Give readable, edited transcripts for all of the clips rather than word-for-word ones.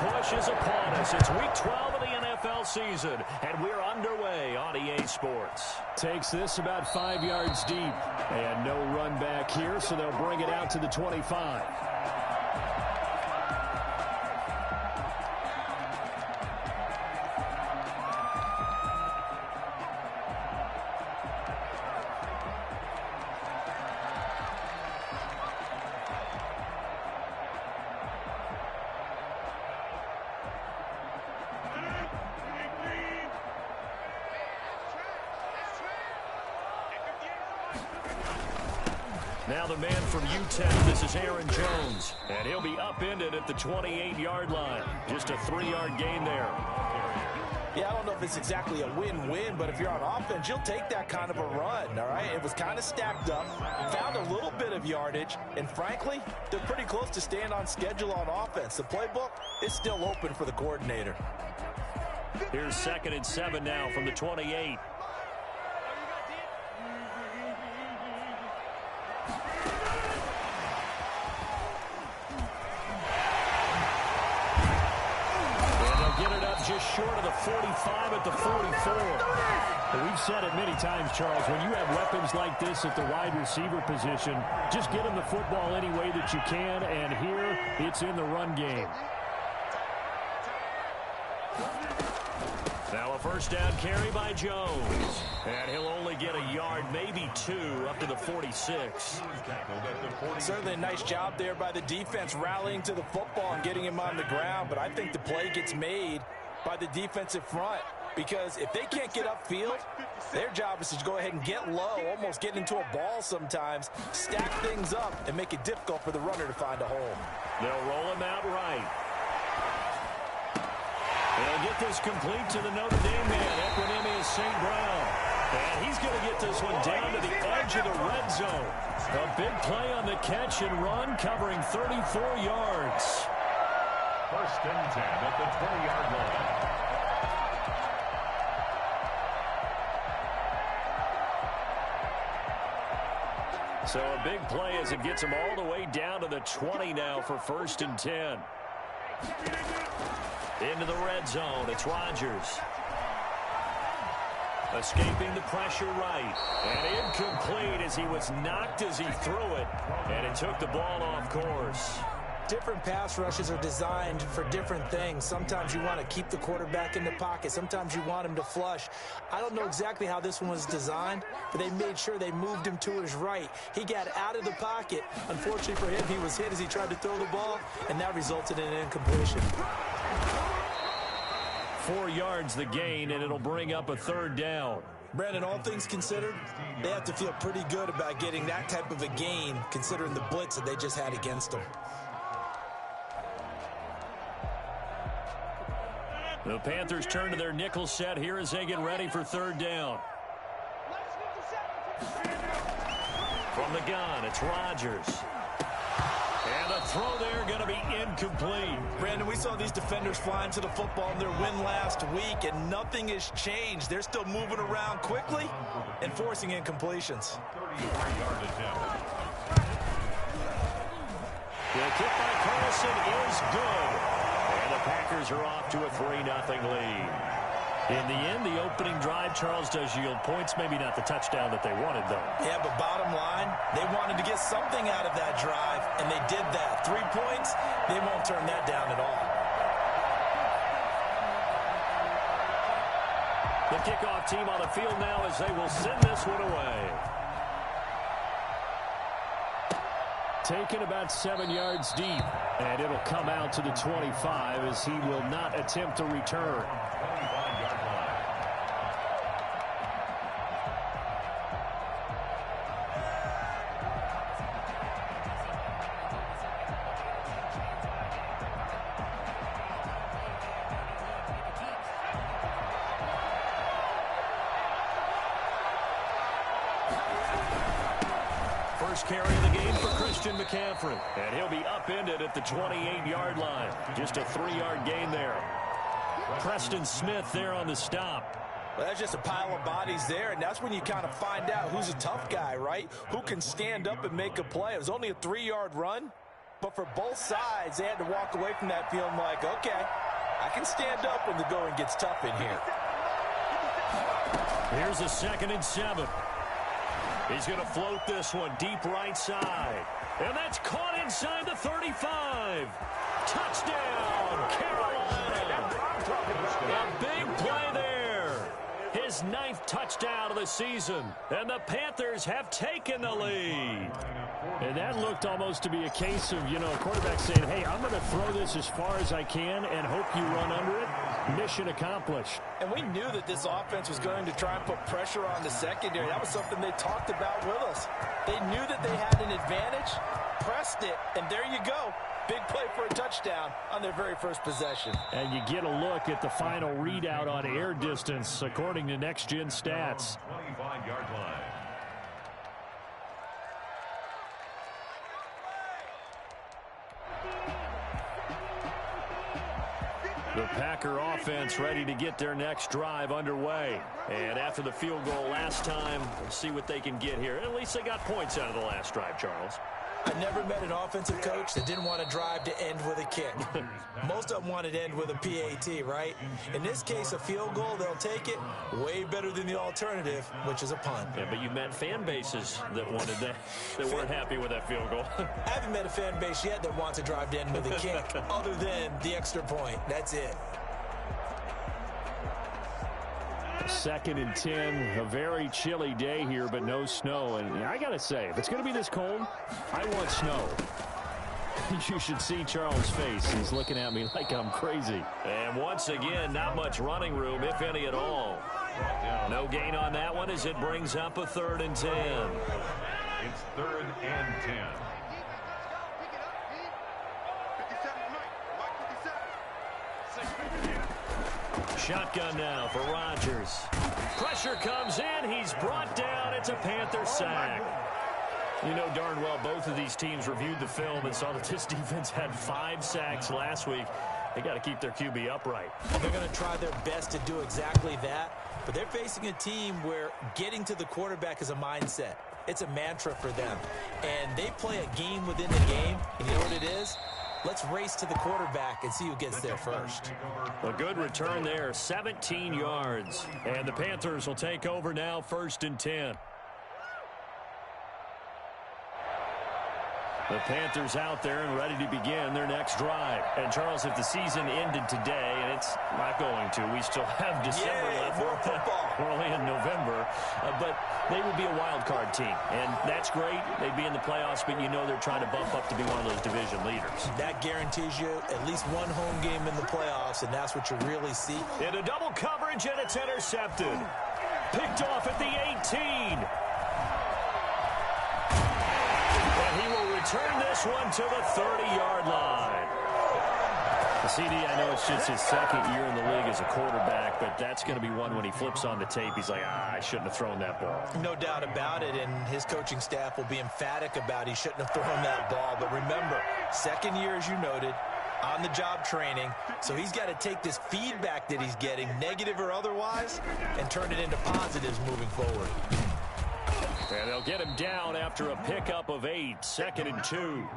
push is upon us. It's Week 12 of the NFL season, and we're underway on EA Sports. Takes this about 5 yards deep, and no run back here, so they'll bring it out to the 25. Now the man from UTEP, this is Aaron Jones, and he'll be upended at the 28-yard line. Just a 3-yard gain there. Yeah, I don't know if it's exactly a win-win, but if you're on offense, you'll take that kind of a run, all right? It was kind of stacked up, found a little bit of yardage, and frankly, they're pretty close to staying on schedule on offense. The playbook is still open for the coordinator. Here's 2nd and 7 now from the 28. Just short of the 45 at the 44. We've said it many times, Charles, when you have weapons like this at the wide receiver position, just get them the football any way that you can, and here it's in the run game. Now a first down carry by Jones. And he'll only get a yard, maybe 2, up to the 46. Certainly a nice job there by the defense rallying to the football and getting him on the ground, but I think the play gets made by the defensive front, because if they can't get upfield, their job is to go ahead and get low, almost get into a ball sometimes, stack things up, and make it difficult for the runner to find a home. They'll roll him out right. They'll get this complete to the Notre Dame man, Equanimous St. Brown. And he's going to get this one down to the edge of the red zone. A big play on the catch and run, covering 34 yards. 1st and 10 at the 20-yard line. So a big play as it gets him all the way down to the 20 now for 1st and 10. Into the red zone, it's Rodgers. Escaping the pressure right. And incomplete as he was knocked as he threw it. And it took the ball off course. Different pass rushes are designed for different things. Sometimes you want to keep the quarterback in the pocket. Sometimes you want him to flush. I don't know exactly how this one was designed, but they made sure they moved him to his right. He got out of the pocket. Unfortunately for him, he was hit as he tried to throw the ball, and that resulted in an incompletion. 4 yards the gain, and it'll bring up a 3rd down. Brandon, all things considered, they have to feel pretty good about getting that type of a gain, considering the blitz that they just had against them. The Panthers turn to their nickel set here as they get ready for 3rd down. From the gun, it's Rodgers. And the throw there going to be incomplete. Brandon, we saw these defenders flying to the football in their win last week, and nothing has changed. They're still moving around quickly and forcing incompletions. 34-yard attempt. The kick by Carlson is good. And the Packers are off to a 3-0 lead. In the end, the opening drive, Charles, does yield points. Maybe not the touchdown that they wanted, though. Yeah, but bottom line, they wanted to get something out of that drive, and they did that. 3 points, they won't turn that down at all. The kickoff team on the field now as they will send this one away. Taken about 7 yards deep, and it'll come out to the 25 as he will not attempt to return. 25-yard line. First carry of the game for Christian McCaffrey. And he'll be upended at the 28-yard line. Just a 3-yard gain there. Preston Smith there on the stop. Well, that's just a pile of bodies there, and that's when you kind of find out who's a tough guy, right? Who can stand up and make a play. It was only a 3-yard run, But for both sides, they had to walk away from that feeling like, okay, I can stand up when the going gets tough in here. Here's a 2nd and 7. He's going to float this one deep right side. And that's caught inside the 35. Touchdown, Carolina. A big play there. His 9th touchdown of the season. And the Panthers have taken the lead. And that looked almost to be a case of, a quarterback saying, hey, I'm going to throw this as far as I can and hope you run under it. Mission accomplished. And we knew that this offense was going to try and put pressure on the secondary. That was something they talked about with us. They knew that they had an advantage, pressed it, and there you go. Big play for a touchdown on their very first possession. And you get a look at the final readout on air distance, according to Next Gen Stats. 25-yard line. The Packer offense ready to get their next drive underway. And after the field goal last time, we'll see what they can get here. At least they got points out of the last drive, Charles. I never met an offensive coach that didn't want to drive to end with a kick. Most of them wanted to end with a PAT, right? In this case, a field goal, they'll take it way better than the alternative, which is a punt. Yeah, but you met fan bases that wanted that, that weren't happy with that field goal. I haven't met a fan base yet that wants to drive to end with a kick other than the extra point. That's it. 2nd and 10, a very chilly day here, but no snow. And I got to say, if it's going to be this cold, I want snow. You should see Charles' face. He's looking at me like I'm crazy. And once again, not much running room, if any at all. No gain on that one as it brings up a 3rd and 10. It's 3rd and 10. Shotgun now for Rodgers. Pressure comes in. He's brought down. It's a Panther sack. You know darn well both of these teams reviewed the film and saw that this defense had 5 sacks last week. They got to keep their QB upright. And they're going to try their best to do exactly that. But they're facing a team where getting to the quarterback is a mindset. It's a mantra for them. And they play a game within the game. And you know what it is? Let's race to the quarterback and see who gets there first. A good return there, 17 yards. And the Panthers will take over now, 1st and 10. The Panthers out there and ready to begin their next drive. And, Charles, if the season ended today, and it's not going to, we still have December left. More football. We're only in November. But they would be a wild card team. And that's great. They'd be in the playoffs, but you know they're trying to bump up to be one of those division leaders. That guarantees you at least one home game in the playoffs, and that's what you really see. In a double coverage, and it's intercepted. Picked off at the 18. And he will return this one to the 30-yard line. CD, I know it's just his 2nd year in the league as a quarterback, but that's going to be one when he flips on the tape. He's like, I shouldn't have thrown that ball. No doubt about it, and his coaching staff will be emphatic about he shouldn't have thrown that ball. But remember, 2nd year, as you noted, on-the-job training, so he's got to take this feedback that he's getting, negative or otherwise, and turn it into positives moving forward. And they'll get him down after a pickup of 8, 2nd and 2.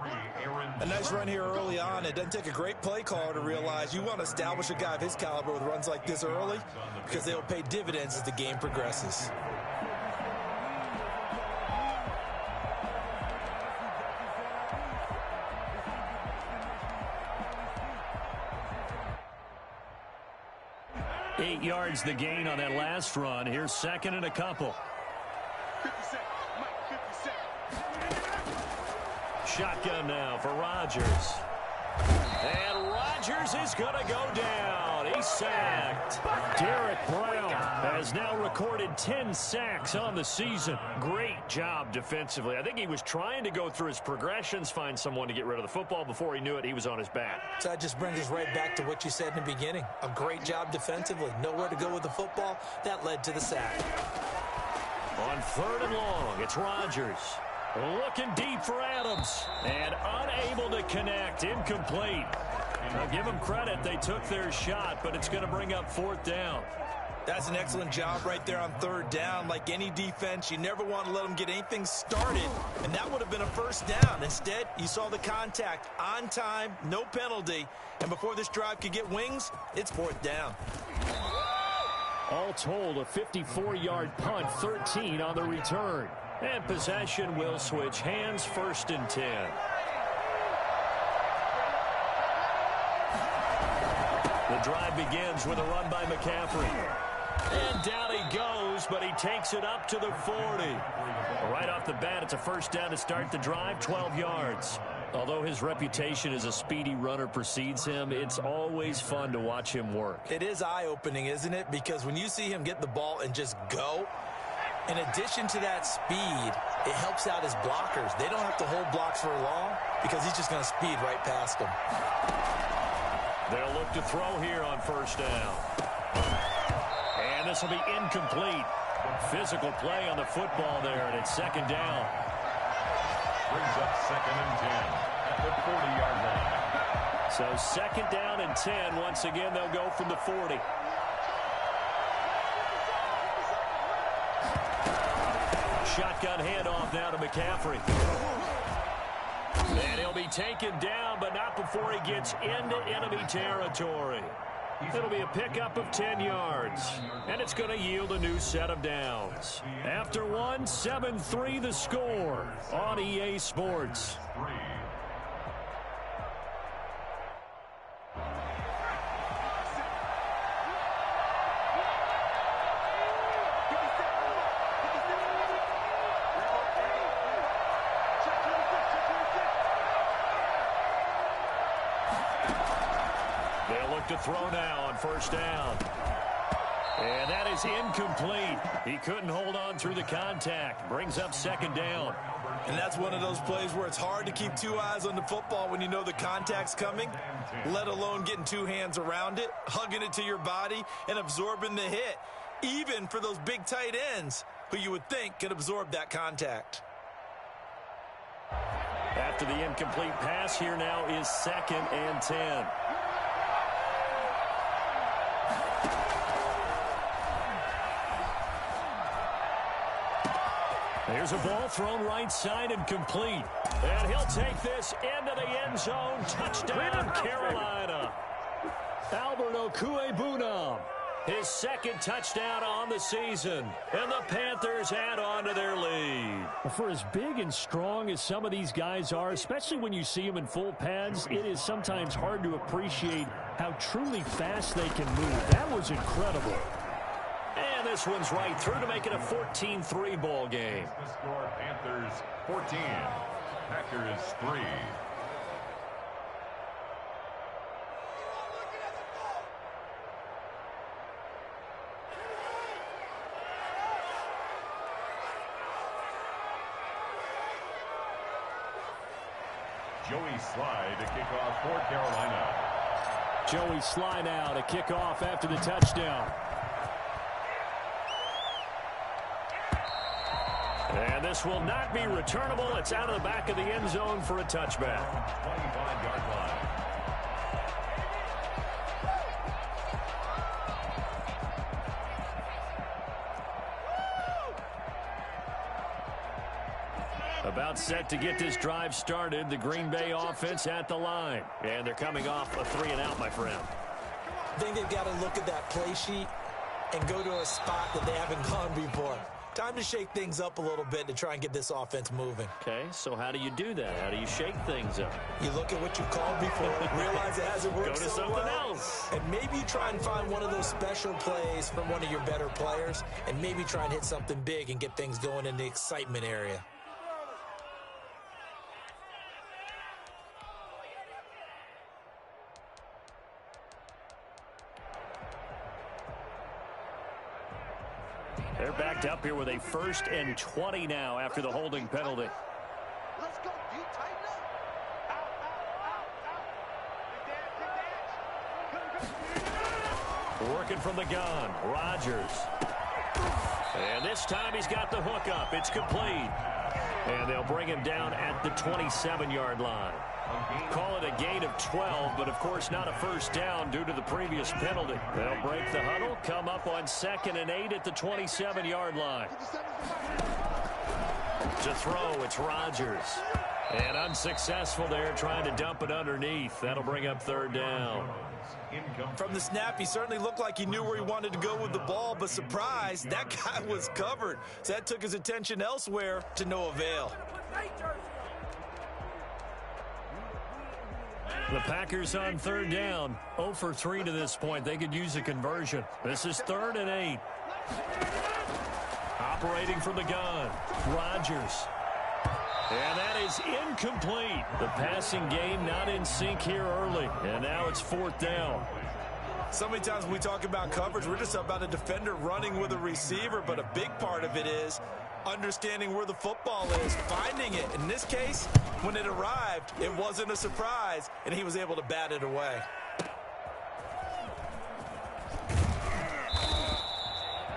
A nice run here early on. It doesn't take a great play caller to realize you want to establish a guy of his caliber with runs like this early because they'll pay dividends as the game progresses. Eight yards the gain on that last run. Here's 2nd and a couple. Shotgun now for Rodgers. And Rodgers is going to go down. He's sacked. Derek Brown has now recorded 10 sacks on the season. Great job defensively. I think he was trying to go through his progressions, find someone to get rid of the football. Before he knew it, he was on his back. So that just brings us right back to what you said in the beginning. A great job defensively. Nowhere to go with the football. That led to the sack. On 3rd and long, it's Rodgers. Looking deep for Adams. And unable to connect. Incomplete. I'll give them credit. They took their shot, but it's going to bring up 4th down. That's an excellent job right there on third down. Like any defense, you never want to let them get anything started, and that would have been a first down. Instead, you saw the contact on time, no penalty, and before this drive could get wings, it's fourth down. All told, a 54-yard punt, 13 on the return. And possession will switch hands, 1st and 10. The drive begins with a run by McCaffrey. And down he goes, but he takes it up to the 40. Right off the bat, it's a first down to start the drive, 12 yards. Although his reputation as a speedy runner precedes him, it's always fun to watch him work. It is eye-opening, isn't it? Because when you see him get the ball and just go, in addition to that speed, it helps out his blockers. They don't have to hold blocks for long because he's just going to speed right past them. They'll look to throw here on first down. And this will be incomplete. Physical play on the football there, and it's second down. Brings up 2nd and 10 at the 40-yard line. So second down and 10. Once again, they'll go from the 40. Shotgun handoff now to McCaffrey. And he'll be taken down, but not before he gets into enemy territory. It'll be a pickup of 10 yards, and it's going to yield a new set of downs. After one, 7-3 the score on EA Sports. To throw now on first down. And that is incomplete. He couldn't hold on through the contact. Brings up second down. And that's one of those plays where it's hard to keep two eyes on the football when you know the contact's coming, let alone getting two hands around it, hugging it to your body, and absorbing the hit, even for those big tight ends who you would think could absorb that contact. After the incomplete pass, here now is 2nd and 10. Here's a ball thrown right side and complete. And he'll take this into the end zone. Touchdown, Carolina. Albert Okwuegbunam, his 2nd touchdown on the season. And the Panthers add on to their lead. For as big and strong as some of these guys are, especially when you see them in full pads, it is sometimes hard to appreciate how truly fast they can move. That was incredible. And this one's right through to make it a 14-3 ball game. The score, Panthers 14, Packers 3. Joey Slye to kick off for Carolina. Joey Slye now to kick off after the touchdown. And this will not be returnable. It's out of the back of the end zone for a touchback. 25-yard line. About set to get this drive started. The Green Bay offense at the line. And they're coming off a 3-and-out, my friend. I think they've got to look at that play sheet and go to a spot that they haven't gone before. Time to shake things up a little bit to try and get this offense moving. Okay, so how do you do that? How do you shake things up? You look at what you've called before, realize it hasn't worked Go to so something well, else. and maybe you try and find one of those special plays from one of your better players, and maybe try and hit something big and get things going in the excitement area. They're backed up here with a 1st and 20 now after the holding penalty. Let's go. You tighten up. Working from the gun, Rodgers. And this time he's got the hook up. It's complete. And they'll bring him down at the 27-yard line. Call it a gain of 12, but of course not a first down due to the previous penalty. They'll break the huddle, come up on 2nd and 8 at the 27-yard line. To throw, it's Rodgers. And unsuccessful there, trying to dump it underneath. That'll bring up 3rd down. From the snap, he certainly looked like he knew where he wanted to go with the ball, but surprise, that guy was covered. So that took his attention elsewhere to no avail. The Packers on 3rd down. 0 for 3 to this point. They could use a conversion. This is 3rd and 8. Operating from the gun, Rodgers. And that is incomplete. The passing game not in sync here early. And now it's 4th down. So many times when we talk about coverage, we're just about a defender running with a receiver, but a big part of it is understanding where the football is, finding it. In this case, when it arrived, it wasn't a surprise, and he was able to bat it away.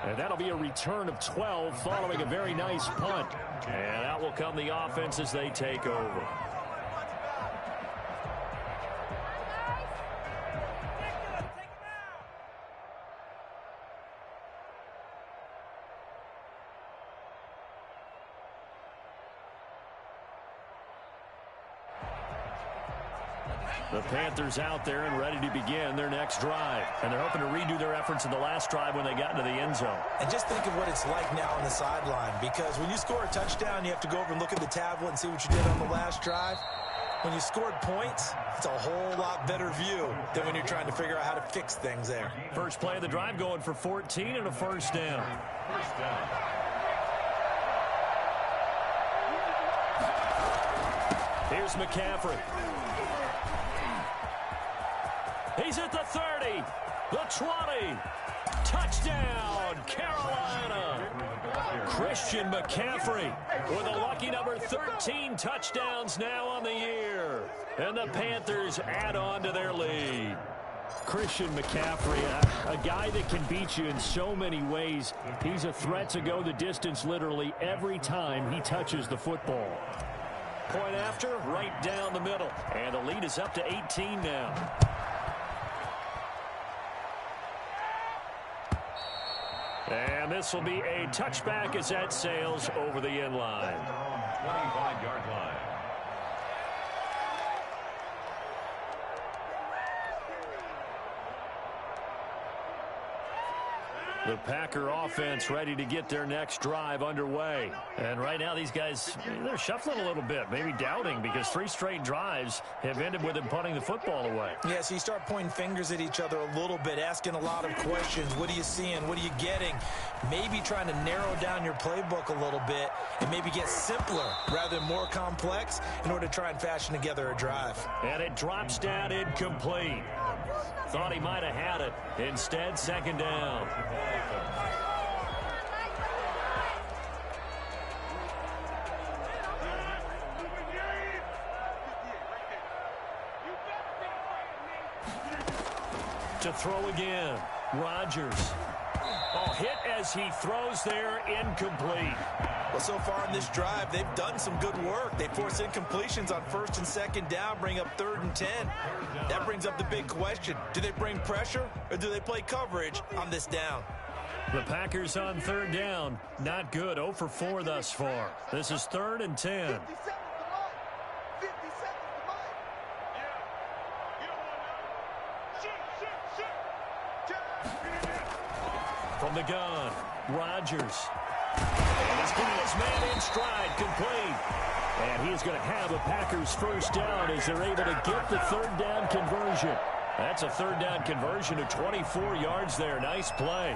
And that'll be a return of 12 following a very nice punt. And out will come the offense as they take over. The Panthers out there and ready to begin their next drive. And they're hoping to redo their efforts in the last drive when they got into the end zone. And just think of what it's like now on the sideline, because when you score a touchdown, you have to go over and look at the tablet and see what you did on the last drive. When you scored points, it's a whole lot better view than when you're trying to figure out how to fix things there. First play of the drive going for 14 and a first down. First down. Here's McCaffrey. He's at the 30, the 20. Touchdown, Carolina. Christian McCaffrey with a lucky number 13 touchdowns now on the year. And the Panthers add on to their lead. Christian McCaffrey, a guy that can beat you in so many ways. He's a threat to go the distance literally every time he touches the football. Point after, right down the middle. And the lead is up to 18 now. And this will be a touchback as that sails over the end line. 25-yard line. The Packer offense ready to get their next drive underway. And right now these guys, they're shuffling a little bit, maybe doubting, because 3 straight drives have ended with them punting the football away. Yeah, so you start pointing fingers at each other a little bit, asking a lot of questions. What are you seeing? What are you getting? Maybe trying to narrow down your playbook a little bit and maybe get simpler rather than more complex in order to try and fashion together a drive. And it drops down incomplete. Thought he might have had it. Instead, 2nd down. To throw again. Rodgers. Oh, hit as he throws there, incomplete. Well, so far in this drive, they've done some good work. They force incompletions on 1st and 2nd down, bring up 3rd and 10. That brings up the big question. Do they bring pressure or do they play coverage on this down? The Packers on 3rd down. Not good. 0 for 4 thus far. This is 3rd and 10. From the gun, Rodgers. And he's getting his man in stride, complete. And he is going to have a Packers first down as they're able to get the 3rd down conversion. That's a 3rd down conversion of 24 yards there. Nice play.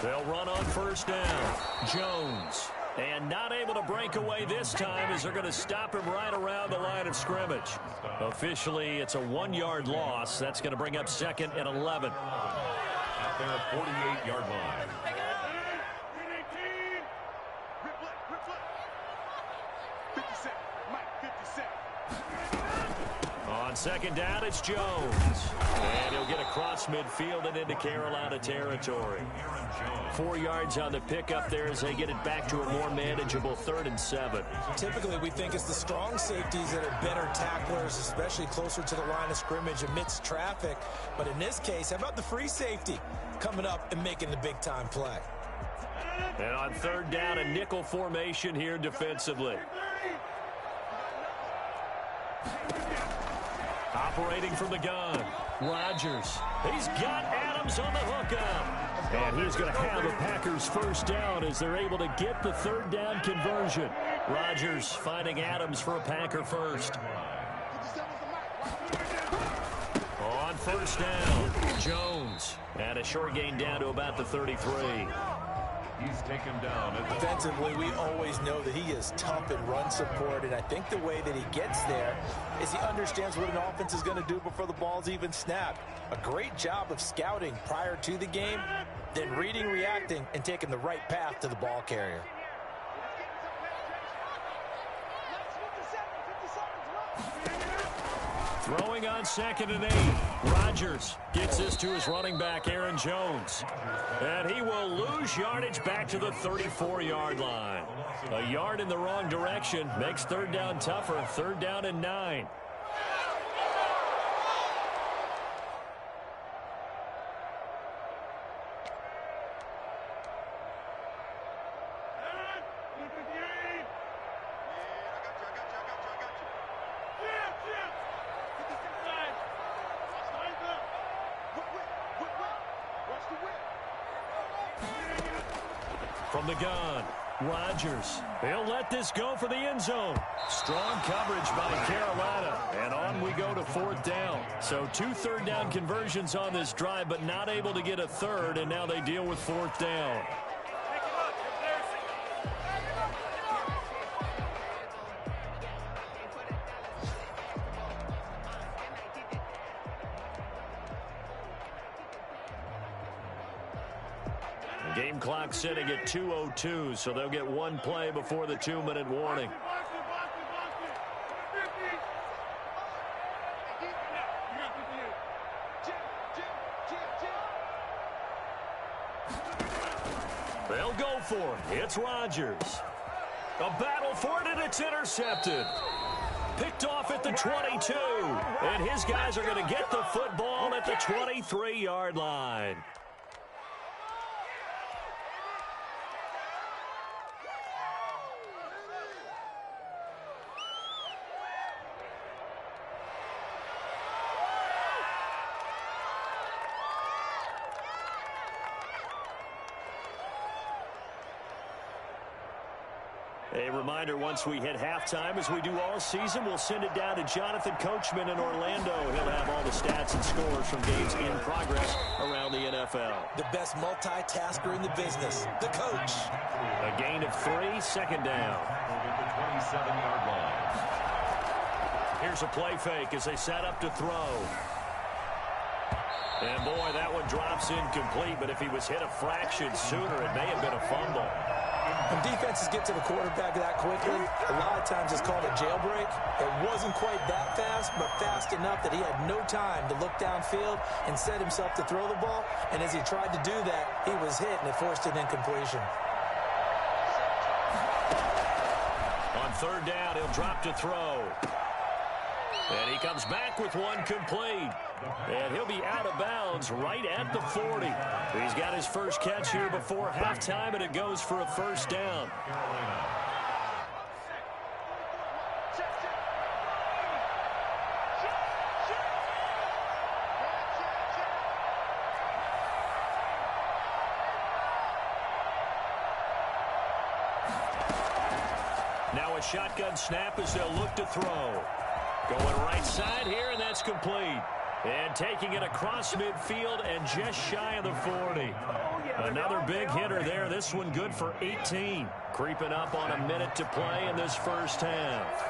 They'll run on 1st down. Jones. And not able to break away this time as they're going to stop him right around the line of scrimmage. Officially, it's a 1-yard loss. That's going to bring up 2nd and 11. At their 48-yard line. On second down, it's Jones. And he'll get across midfield and into Carolina territory. 4 yards on the pickup there as they get it back to a more manageable 3rd and 7. Typically, we think it's the strong safeties that are better tacklers, especially closer to the line of scrimmage amidst traffic. But in this case, how about the free safety coming up and making the big-time play? And on 3rd down, a nickel formation here defensively. Operating from the gun, Rodgers. He's got Adams on the hookup. And he's going to have the Packers first down as they're able to get the 3rd down conversion. Rodgers finding Adams for a Packer first. On 1st down, Jones. And a short gain down to about the 33. He's taken down. Defensively, we always know that he is tough in run support, and I think the way that he gets there is he understands what an offense is going to do before the ball's even snapped. A great job of scouting prior to the game, then reading, reacting, and taking the right path to the ball carrier. Throwing on 2nd and 8. Rodgers gets this to his running back, Aaron Jones. And he will lose yardage back to the 34-yard line. A yard in the wrong direction makes 3rd down tougher. 3rd down and 9. From the gun, Rodgers. He'll let this go for the end zone. Strong coverage by Carolina. And on we go to 4th down. So 2 3rd down conversions on this drive, but not able to get a 3rd, and now they deal with 4th down. Game clock sitting at 2:02, so they'll get 1 play before the 2-minute warning. They'll go for it. It's Rodgers. A battle for it, and it's intercepted. Picked off at the 22. And his guys are going to get the football at the 23-yard line. A reminder, once we hit halftime, as we do all season, we'll send it down to Jonathan Coachman in Orlando. He'll have all the stats and scores from games in progress around the NFL. The best multitasker in the business, the coach. A gain of 3, 2nd down. Over the 27-yard line. Here's a play fake as they set up to throw. And boy, that one drops incomplete, but if he was hit a fraction sooner, it may have been a fumble. When defenses get to the quarterback that quickly, a lot of times it's called a jailbreak. It wasn't quite that fast, but fast enough that he had no time to look downfield and set himself to throw the ball. And as he tried to do that, he was hit, and it forced an incompletion. On 3rd down, he'll drop to throw. And he comes back with one complete. And he'll be out of bounds right at the 40. He's got his first catch here before halftime, and it goes for a 1st down. Now a shotgun snap as they'll look to throw. Going right side here, and that's complete. And taking it across midfield and just shy of the 40. Another big hitter there. This one good for 18. Creeping up on a minute to play in this first half.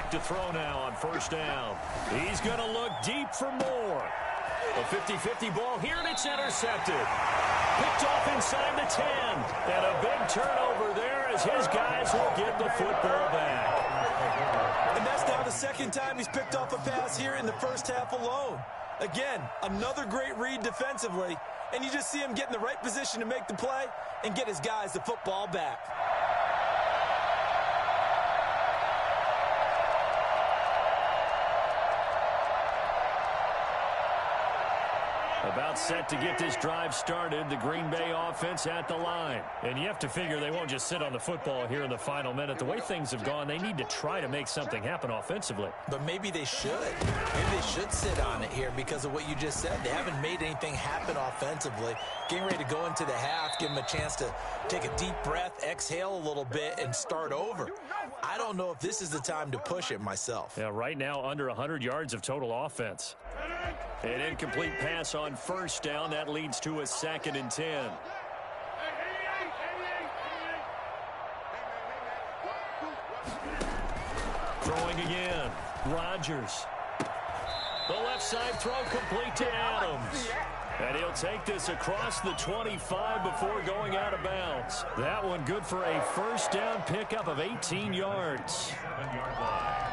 back to throw now on first down. He's going to look deep for more. A 50-50 ball here, and it's intercepted. Picked off inside the 10. And a big turnover there as his guys will get the football back. And that's now the second time he's picked off a pass here in the first half alone. Again, another great read defensively, and you just see him get in the right position to make the play and get his guys the football back. About set to get this drive started, the Green Bay offense at the line. And you have to figure they won't just sit on the football here in the final minute. The way things have gone, they need to try to make something happen offensively. But maybe they should. Maybe they should sit on it here because of what you just said. They haven't made anything happen offensively. Getting ready to go into the half, give them a chance to take a deep breath, exhale a little bit, and start over. I don't know if this is the time to push it myself. Yeah, right now under 100 yards of total offense. An incomplete pass on first down. That leads to a 2nd and 10. Throwing again. Rodgers. The left side throw complete to Adams. And he'll take this across the 25 before going out of bounds. That one good for a first down pickup of 18 yards. 7-yard line.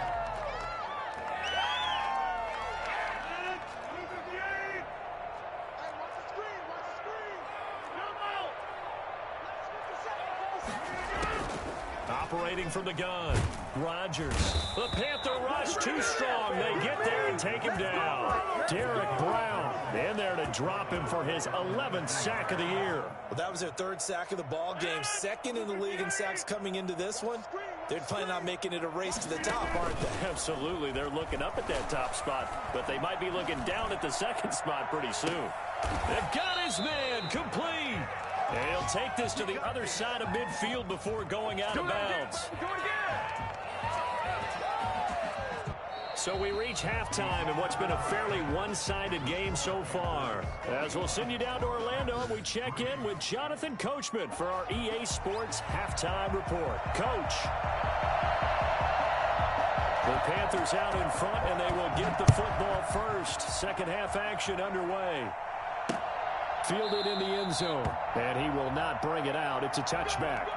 Operating from the gun, Rodgers. The Panther rush too strong. They get there and take him down. Derek Brown in there to drop him for his 11th sack of the year. Well, that was their 3rd sack of the ball game. 2nd in the league in sacks coming into this one. They're planning on making it a race to the top, aren't they? Absolutely. They're looking up at that top spot, but they might be looking down at the 2nd spot pretty soon. They've got his man complete. And he'll take this to the other side of midfield before going out of bounds. So we reach halftime in what's been a fairly one-sided game so far. As we'll send you down to Orlando, we check in with Jonathan Coachman for our EA Sports Halftime Report. Coach. The Panthers out in front, and they will get the football first. Second half action underway. Fielded in the end zone, and he will not bring it out. It's a touchback.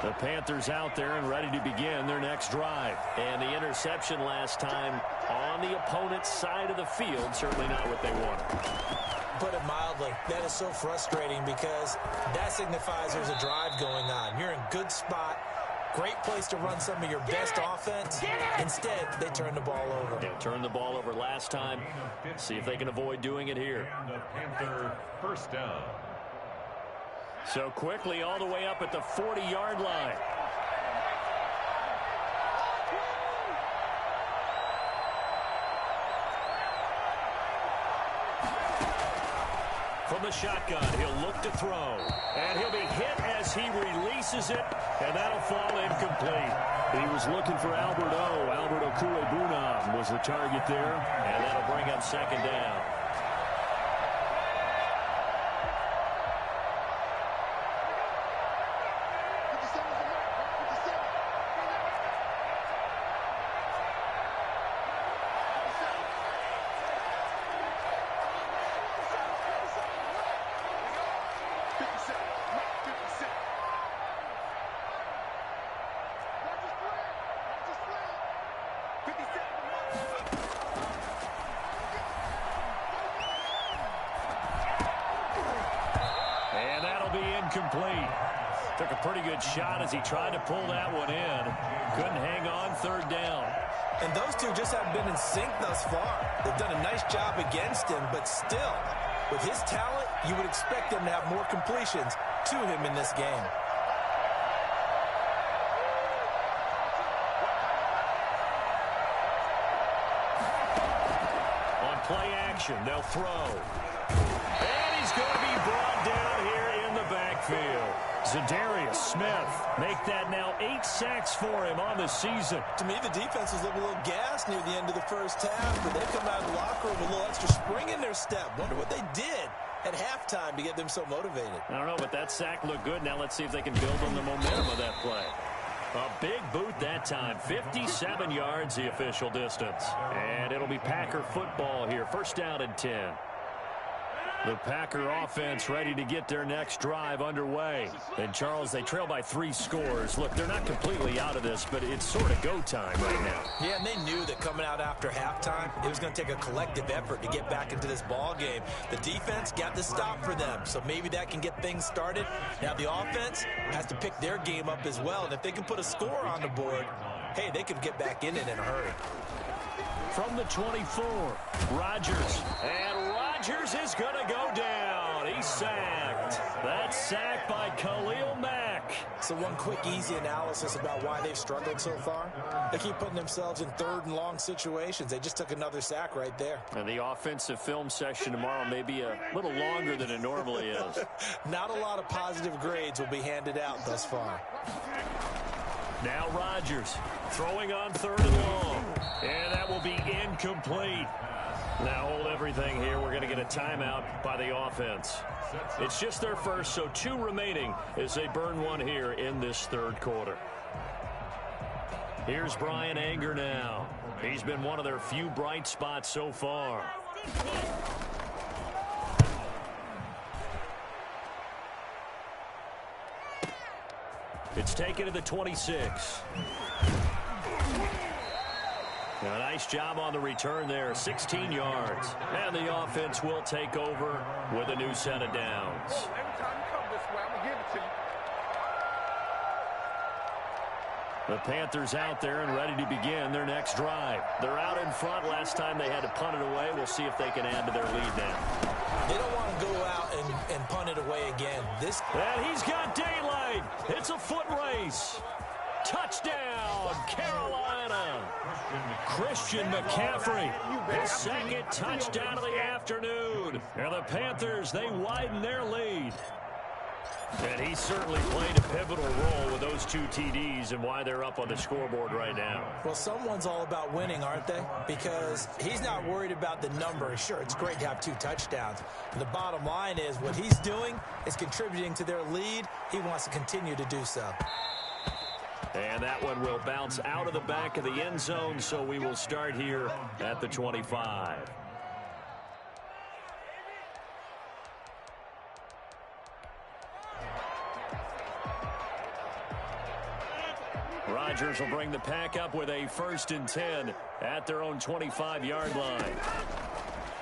The Panthers out there and ready to begin their next drive. And the interception last time on the opponent's side of the field, certainly not what they wanted. Put it mildly, that is so frustrating because that signifies there's a drive going on. You're in good spot, great place to run some of your best offense. Instead, they turn the ball over. They turned the ball over last time. See if they can avoid doing it here. And the Panther first down. So quickly all the way up at the 40-yard line. From the shotgun, he'll look to throw. And he'll be hit as he releases it, and that'll fall incomplete. He was looking for Alberto. Alberto Kuebunam was the target there, and that'll bring up 2nd down. Complete. Took a pretty good shot as he tried to pull that one in. Couldn't hang on 3rd down. And those two just haven't been in sync thus far. They've done a nice job against him, but still, with his talent, you would expect them to have more completions to him in this game. On play action, they'll throw. And he's going to be brought down here in the backfield. Zadarius Smith make that now 8 sacks for him on the season. To me, the defense was looking a little gassed near the end of the first half, but they come out of the locker room with a little extra spring in their step. Wonder what they did at halftime to get them so motivated. I don't know, but that sack looked good. Now let's see if they can build on the momentum of that play. A big boot that time. 57 yards, the official distance. And it'll be Packer football here. First down and 10. The Packer offense ready to get their next drive underway. And, Charles, they trail by 3 scores. Look, they're not completely out of this, but it's sort of go time right now. Yeah, and they knew that coming out after halftime, it was going to take a collective effort to get back into this ball game. The defense got the stop for them, so maybe that can get things started. Now the offense has to pick their game up as well, and if they can put a score on the board, hey, they can get back in it in a hurry. From the 24, Rodgers. And Rodgers is going to go down. He's sacked. That's sacked by Khalil Mack. So one quick, easy analysis about why they've struggled so far. They keep putting themselves in 3rd and long situations. They just took another sack right there. And the offensive film session tomorrow may be a little longer than it normally is. Not a lot of positive grades will be handed out thus far. Now Rodgers throwing on 3rd and long. And that will be incomplete. Now hold everything here. We're going to get a timeout by the offense. It's just their first, so 2 remaining as they burn one here in this 3rd quarter. Here's Brian Anger now. He's been one of their few bright spots so far. It's taken to the 26. A nice job on the return there, 16 yards. And the offense will take over with a new set of downs. Every time you come this way, I'm going to give it to you. The Panthers out there and ready to begin their next drive. They're out in front. Last time they had to punt it away. We'll see if they can add to their lead now. They don't want to go out and punt it away again. And he's got daylight. It's a foot race. Touchdown, Carolina. Christian McCaffrey, his 2nd touchdown of the afternoon. And the Panthers, they widen their lead. And he certainly played a pivotal role with those 2 TDs and why they're up on the scoreboard right now. Well, someone's all about winning, aren't they? Because he's not worried about the number. Sure, it's great to have 2 touchdowns. But the bottom line is what he's doing is contributing to their lead. He wants to continue to do so. And that one will bounce out of the back of the end zone, so we will start here at the 25. Rodgers will bring the pack up with a 1st and 10 at their own 25-yard line.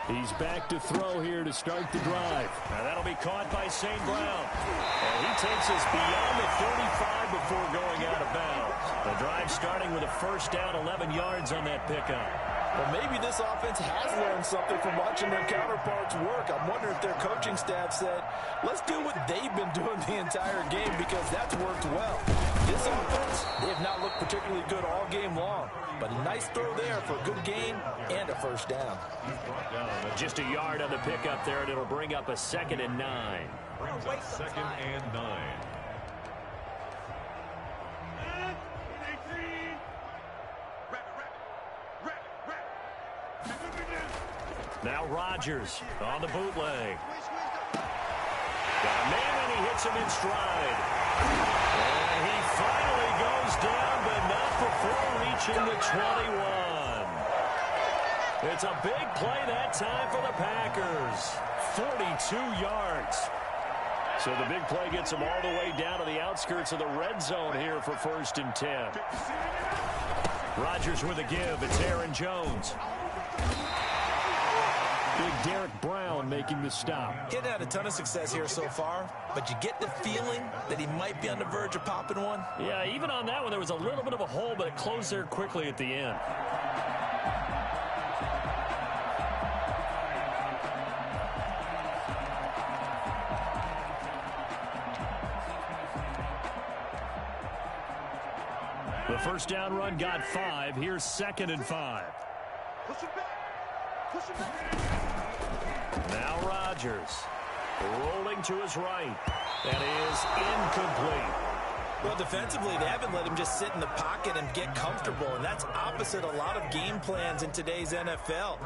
He's back to throw here to start the drive. Now that'll be caught by St. Brown. And he takes us beyond the 35 before going out of bounds. The drive starting with a 1st down, 11 yards on that pickup. Well, maybe this offense has learned something from watching their counterparts work. I'm wondering if their coaching staff said, let's do what they've been doing the entire game because that's worked well. This offense, they have not looked particularly good all game long. But a nice throw there for a good gain and a 1st down. Just a yard on the pickup there, and it'll bring up a 2nd and 9. Brings up 2nd and 9. Now Rodgers on the bootleg. Got a man, and he hits him in stride. And he finally goes down, but not before reaching the 21. It's a big play that time for the Packers. 42 yards. So the big play gets them all the way down to the outskirts of the red zone here for 1st and 10. Rodgers with a give. It's Aaron Jones. Big Derek Brown making the stop. He hasn't had a ton of success here so far, but you get the feeling that he might be on the verge of popping one. Yeah, even on that one, there was a little bit of a hole, but it closed there quickly at the end. The 1st down run got 5. Here's 2nd and 5. Push it back. Push it back. Now Rodgers rolling to his right. That is incomplete. Well, defensively, they haven't let him just sit in the pocket and get comfortable, and that's opposite a lot of game plans in today's NFL.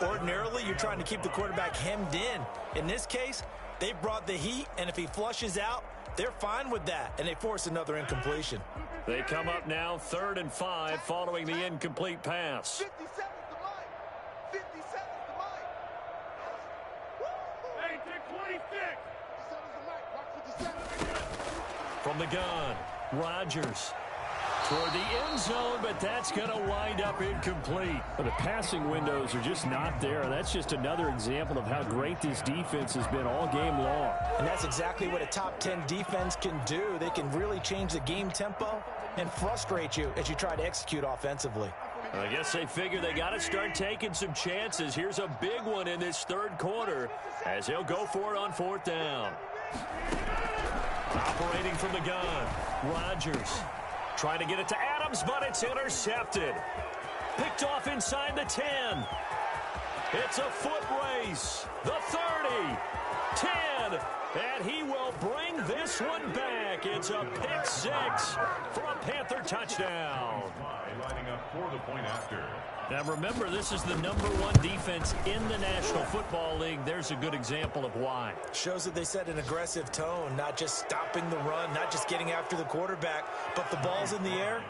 Ordinarily, you're trying to keep the quarterback hemmed in. In this case, they brought the heat, and if he flushes out, they're fine with that, and they force another incompletion. They come up now 3rd and 5 following the incomplete pass. 50 seconds to mine. 50 seconds to mine. Hey, take 26. 57's the mic. Watch 57. From the gun, Rodgers toward the end zone, but that's going to wind up incomplete. But the passing windows are just not there. That's just another example of how great this defense has been all game long. And that's exactly what a top 10 defense can do. They can really change the game tempo and frustrate you as you try to execute offensively. I guess they figure they got to start taking some chances. Here's a big one in this 3rd quarter as they'll go for it on 4th down. Operating from the gun, Rodgers trying to get it to Adams, but it's intercepted. Picked off inside the 10. It's a foot race. The 30, 10, and he will bring this one back. It's a pick 6 for a Panther touchdown. Lining up for the point after. Now remember, this is the #1 defense in the National Football League. There's a good example of why. Shows that they set an aggressive tone, not just stopping the run, not just getting after the quarterback, but the ball's in the air.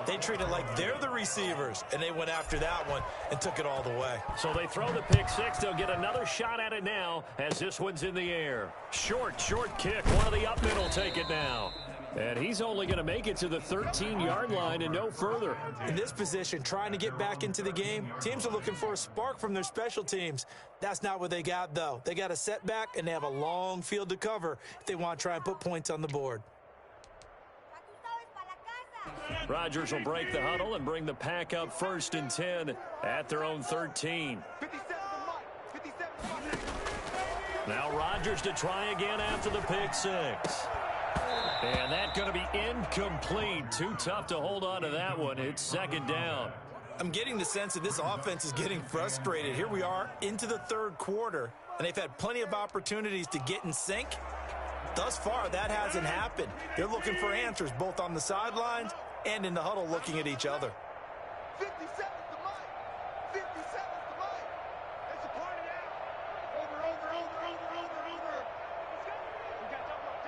They treat it like they're the receivers, and they went after that one and took it all the way. So they throw the pick 6. They'll get another shot at it now as this one's in the air. Short kick. One of the up men will take it now. And he's only going to make it to the 13-yard line and no further. In this position, trying to get back into the game, teams are looking for a spark from their special teams. That's not what they got, though. They got a setback, and they have a long field to cover if they want to try and put points on the board. Rodgers will break the huddle and bring the pack up 1st and 10 at their own 13. 57's the mic. 57's the mic. Now Rodgers to try again after the pick 6. And that's going to be incomplete. Too tough to hold on to that one. It's 2nd down. I'm getting the sense that this offense is getting frustrated. Here we are into the 3rd quarter, and they've had plenty of opportunities to get in sync. Thus far, that hasn't happened. They're looking for answers both on the sidelines and in the huddle looking at each other. 57's the mic. 57's the mic. They support it out. Over. We got double up.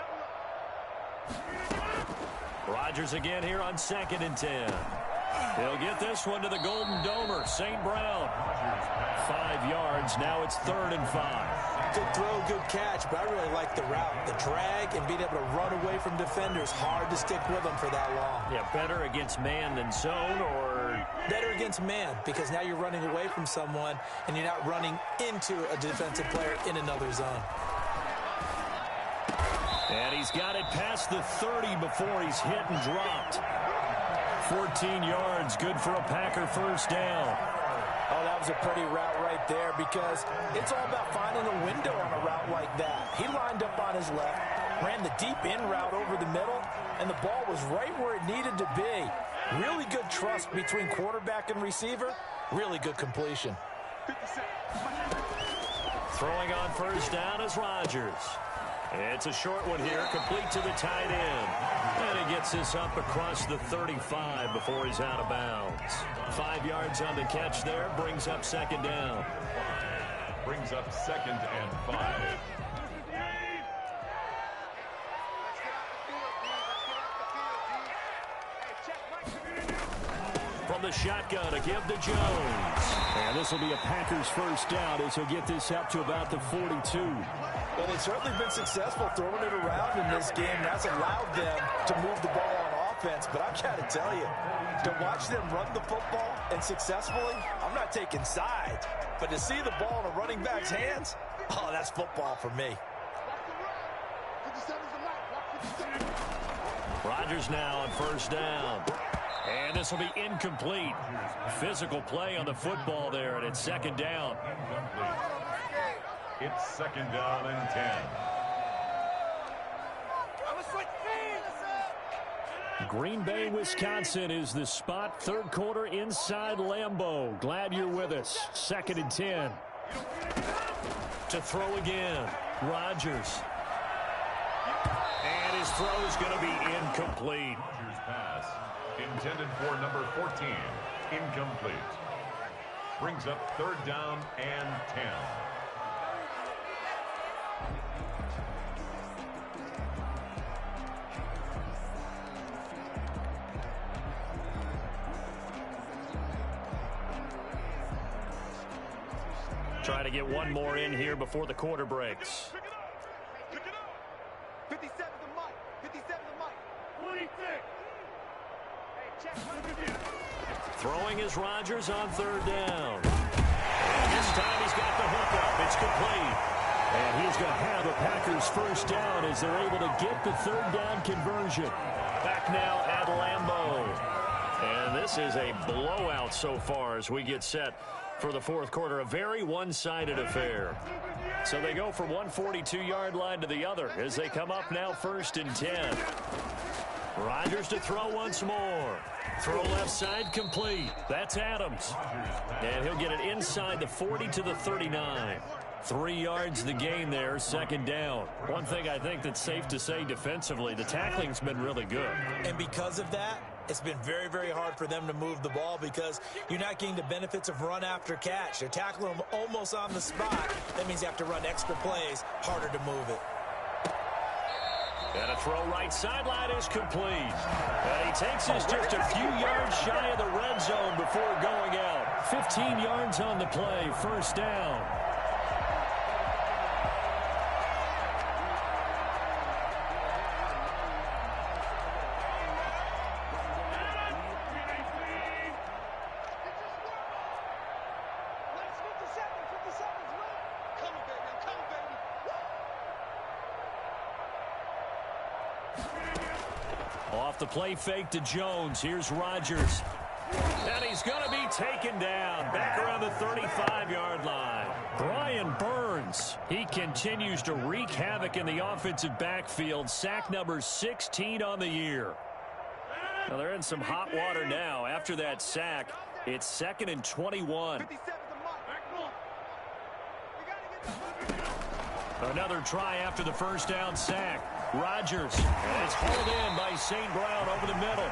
Rodgers again here on 2nd and 10. He'll get this one to the Golden Domer, St. Brown. 5 yards. Now it's 3rd and 5. Good throw, good catch, but I really like the route. The drag and being able to run away from defenders. Hard to stick with them for that long. Yeah, better against man than zone, or better against man, because now you're running away from someone and you're not running into a defensive player in another zone. And he's got it past the 30 before he's hit and dropped. 14 yards, good for a Packer 1st down. Oh, that was a pretty route right there, because it's all about finding a window on a route like that. He lined up on his left, ran the deep in route over the middle, and the ball was right where it needed to be. Really good trust between quarterback and receiver. Really good completion. Throwing on 1st down is Rodgers. It's a short one here, complete to the tight end. And he gets this up across the 35 before he's out of bounds. 5 yards on the catch there, brings up 2nd down. Brings up 2nd and 5. From the shotgun, a give to Jones. And this will be a Packers 1st down as he'll get this up to about the 42. Well, they've certainly been successful throwing it around in this game. That's allowed them to move the ball on offense. But I've got to tell you, to watch them run the football and successfully, I'm not taking sides. But to see the ball in a running back's hands, oh, that's football for me. Rodgers now on 1st down. And this will be incomplete. Physical play on the football there, and it's 2nd down. It's 2nd down and 10. Green Bay, Wisconsin is the spot. 3rd quarter inside Lambeau. Glad you're with us. 2nd and 10. To throw again, Rodgers. And his throw is going to be incomplete. Rodgers' pass intended for number 14. Incomplete. Brings up 3rd down and 10. Trying to get one more in here before the quarter breaks. 57 to Mike. 57 to Mike. 26. Hey, check. Throwing is Rodgers on 3rd down. And this time he's got the hook up. It's complete. And he's going to have the Packers 1st down as they're able to get the 3rd down conversion. Back now at Lambeau. And this is a blowout so far as we get set for the 4th quarter. A very one-sided affair. So they go from one 42-yard line to the other as they come up now 1st and 10. Rodgers to throw once more. Throw left side complete. That's Adams. And he'll get it inside the 40 to the 39. 3 yards the gain there, 2nd down. One thing I think that's safe to say defensively, the tackling's been really good. And because of that, it's been very, very hard for them to move the ball because you're not getting the benefits of run after catch. They're tackling them almost on the spot. That means you have to run extra plays, harder to move it. And a throw right sideline is complete. And he takes us just a few yards shy of the red zone before going out. 15 yards on the play, 1st down. Off the play fake to Jones. Here's Rodgers. And he's going to be taken down back around the 35-yard line. Brian Burns, he continues to wreak havoc in the offensive backfield. Sack number 16 on the year. Now they're in some hot water now. After that sack, it's 2nd and 21. Another try after the 1st down sack. Rodgers, and it's hauled in by St. Brown over the middle.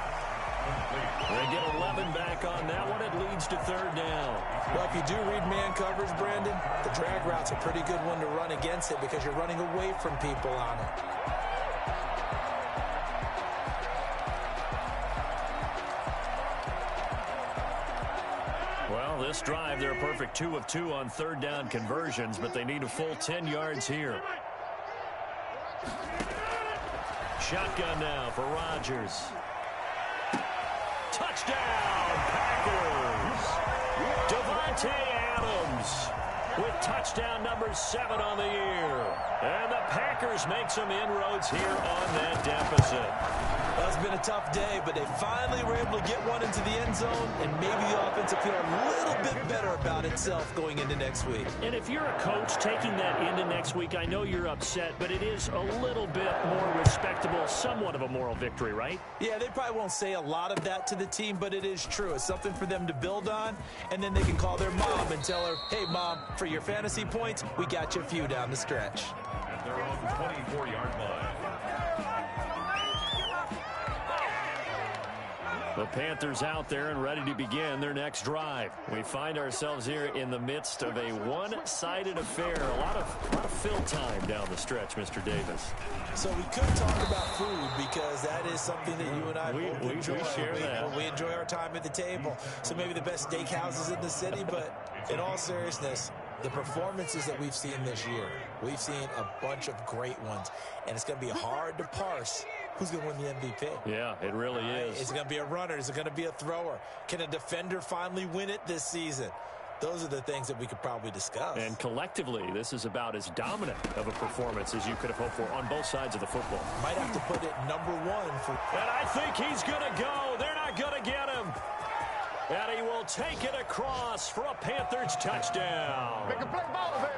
They get 11 back on that one. It leads to 3rd down. Well, if you do read man coverage, Brandon, the drag route's a pretty good one to run against it because you're running away from people on it. Well, this drive, they're a perfect 2 of 2 on 3rd down conversions, but they need a full 10 yards here. Shotgun now for Rodgers. Touchdown, Packers! Davante Adams with touchdown number 7 on the year. And the Packers make some inroads here on that deficit. Well, it's been a tough day, but they finally were able to get one into the end zone, and maybe the offense will feel a little bit better about itself going into next week. And if you're a coach taking that into next week, I know you're upset, but it is a little bit more respectable, somewhat of a moral victory, right? Yeah, they probably won't say a lot of that to the team, but it is true. It's something for them to build on, and then they can call their mom and tell her, hey, Mom, for your fantasy points, we got you a few down the stretch. At their own 24-yard line. The Panthers out there and ready to begin their next drive. We find ourselves here in the midst of a one-sided affair. A lot of fill time down the stretch, Mr. Davis. So we could talk about food because that is something that you and I both enjoy. We share that. We enjoy our time at the table. So maybe the best steakhouses in the city, but in all seriousness, the performances that we've seen this year, we've seen a bunch of great ones, and it's going to be hard to parse who's going to win the MVP. Yeah, it really is. Is it going to be a runner? Is it going to be a thrower? Can a defender finally win it this season? Those are the things that we could probably discuss. And collectively, this is about as dominant of a performance as you could have hoped for on both sides of the football. Might have to put it number 1 for. And I think he's going to go. They're not going to get him. And he will take it across for a Panthers touchdown.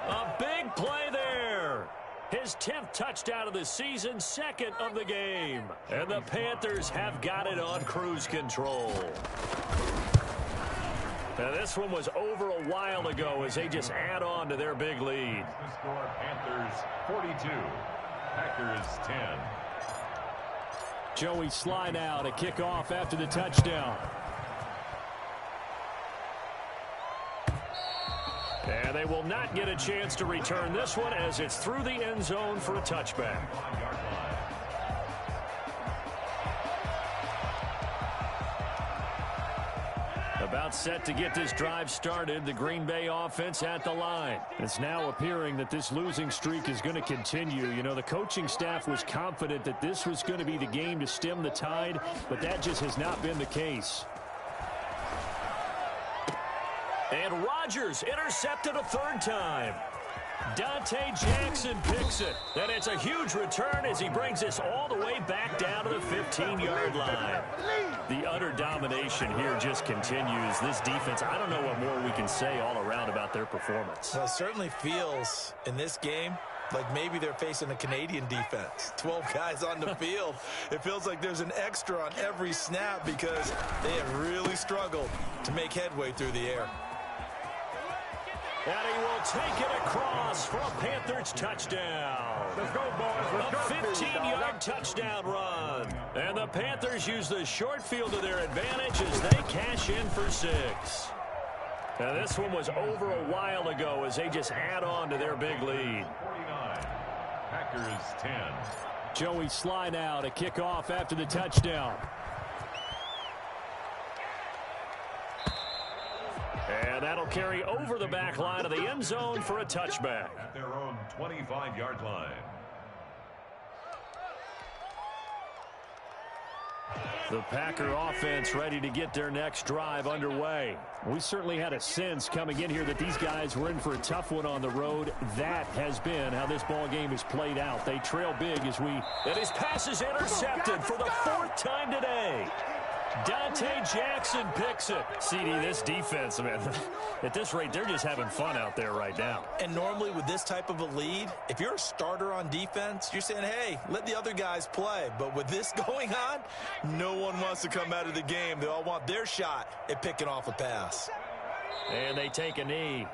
A big play there. His 10th touchdown of the season, 2nd of the game. And the Panthers have got it on cruise control. Now this one was over a while ago as they just add on to their big lead. The score, Panthers 42, Packers 10. Joey slide out, a kickoff after the touchdown. And they will not get a chance to return this one as it's through the end zone for a touchback. About set to get this drive started, the Green Bay offense at the line. It's now appearing that this losing streak is going to continue. You know, the coaching staff was confident that this was going to be the game to stem the tide, but that just has not been the case. And Rodgers intercepted a third time. Dante Jackson picks it. And it's a huge return as he brings us all the way back down to the 15-yard line. The utter domination here just continues. This defense, I don't know what more we can say all around about their performance. Well, it certainly feels in this game like maybe they're facing a Canadian defense. 12 guys on the field. It feels like there's an extra on every snap because they have really struggled to make headway through the air. And he will take it across for a Panthers touchdown. Let's go, boys. Let's A go. 15-yard touchdown run. And the Panthers use the short field to their advantage as they cash in for 6. Now, this one was over a while ago as they just add on to their big lead. 49. Packers 10. Joey slide out, a kickoff after the touchdown. And that'll carry over the back line of the end zone for a touchback. At their own 25-yard line. The Packer offense ready to get their next drive underway. We certainly had a sense coming in here that these guys were in for a tough one on the road. That has been how this ball game has played out. They trail big as we... And his pass is intercepted for the 4th time today. Dante Jackson picks it. CD, this defense, man, at this rate, they're just having fun out there right now. And normally with this type of a lead, if you're a starter on defense, you're saying, hey, let the other guys play. But with this going on, no one wants to come out of the game. They all want their shot at picking off a pass. And they take a knee.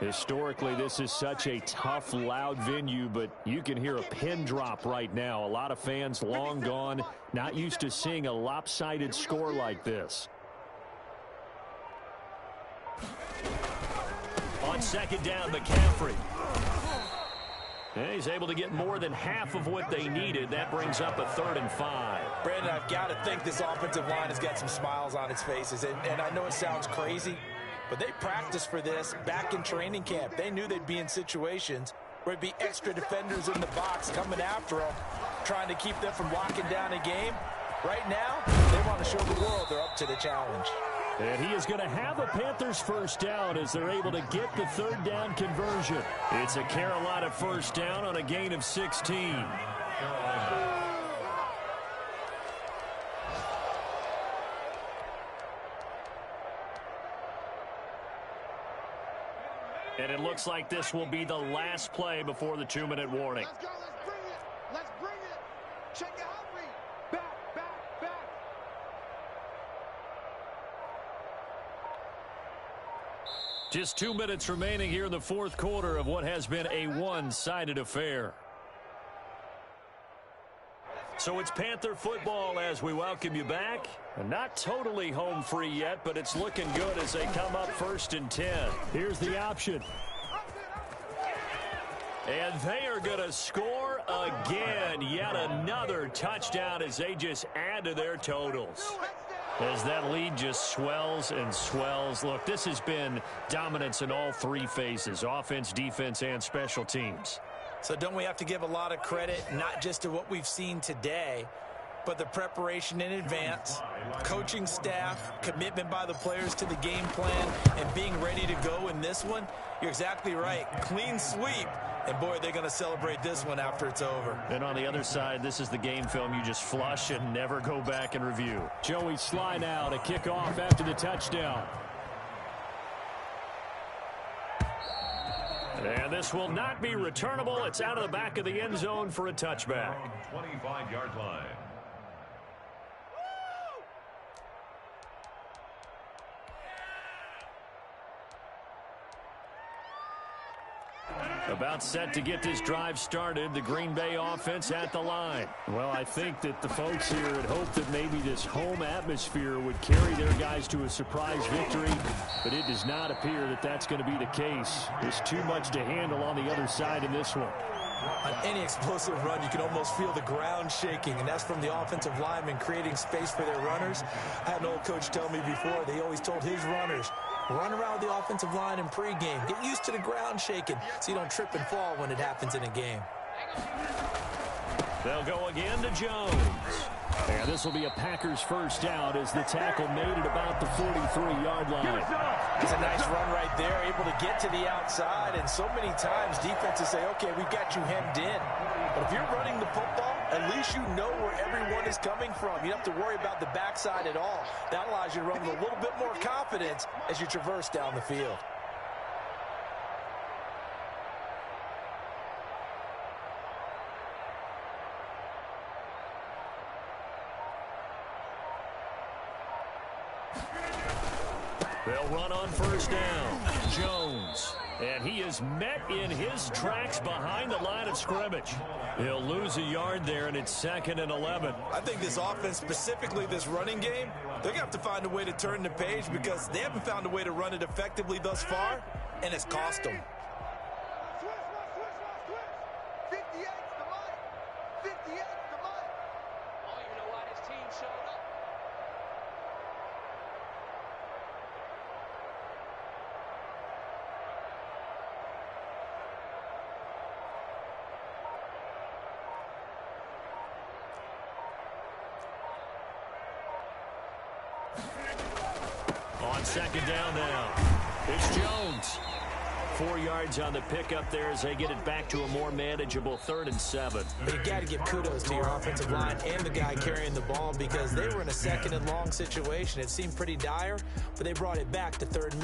Historically, this is such a tough, loud venue, but you can hear a pin drop right now. A lot of fans long gone, not used to seeing a lopsided score like this. On second down, McCaffrey. And he's able to get more than half of what they needed. That brings up a 3rd and 5. Brandon, I've got to think this offensive line has got some smiles on its faces. And I know it sounds crazy, but they practiced for this back in training camp. They knew they'd be in situations where it'd be extra defenders in the box coming after them, trying to keep them from locking down a game. Right now, they want to show the world they're up to the challenge. And he is going to have a Panthers first down as they're able to get the 3rd down conversion. It's a Carolina first down on a gain of 16. And it looks like this will be the last play before the 2-minute warning. Let's go. Let's bring it. Let's bring it. Check it out. Back, back, back. Just 2 minutes remaining here in the 4th quarter of what has been a one-sided affair. So it's Panther football as we welcome you back. And not totally home free yet, but it's looking good as they come up 1st and 10. Here's the option. And they are going to score again. Yet another touchdown as they just add to their totals. As that lead just swells and swells. Look, this has been dominance in all 3 phases, offense, defense, and special teams. So don't we have to give a lot of credit, not just to what we've seen today, but the preparation in advance, coaching staff, commitment by the players to the game plan, and being ready to go in this one? You're exactly right. Clean sweep. And, boy, they're going to celebrate this one after it's over. And on the other side, this is the game film you just flush and never go back and review. Joey slide out, a kickoff after the touchdown. And this will not be returnable. It's out of the back of the end zone for a touchback. 25-yard line. About set to get this drive started. The Green Bay offense at the line. Well, I think that the folks here had hoped that maybe this home atmosphere would carry their guys to a surprise victory, but it does not appear that that's going to be the case. There's too much to handle on the other side in this one. On any explosive run, you can almost feel the ground shaking, and that's from the offensive linemen creating space for their runners. I had an old coach tell me before, they always told his runners, run around the offensive line in pregame. Get used to the ground shaking so you don't trip and fall when it happens in a game. They'll go again to Jones. And this will be a Packers first down as the tackle made it about the 43-yard line. It's a nice run right there, able to get to the outside, and so many times defenses say, okay, we've got you hemmed in. But if you're running the football, at least you know where everyone is coming from. You don't have to worry about the backside at all. That allows you to run with a little bit more confidence as you traverse down the field. They'll run on first down. Jones. And he is met in his tracks behind the line of scrimmage. He'll lose a yard there, and it's 2nd and 11. I think this offense, specifically this running game, they're going to have to find a way to turn the page because they haven't found a way to run it effectively thus far, and it's cost them. Switch. 58's the mic. 58's the mic. I don't even know why this team showed up. On 2nd down now, it's Jones. 4 yards on the pickup there as they get it back to a more manageable 3rd and 7. You got to give kudos to your offensive line and the guy carrying the ball because they were in a 2nd and long situation. It seemed pretty dire, but they brought it back to 3rd and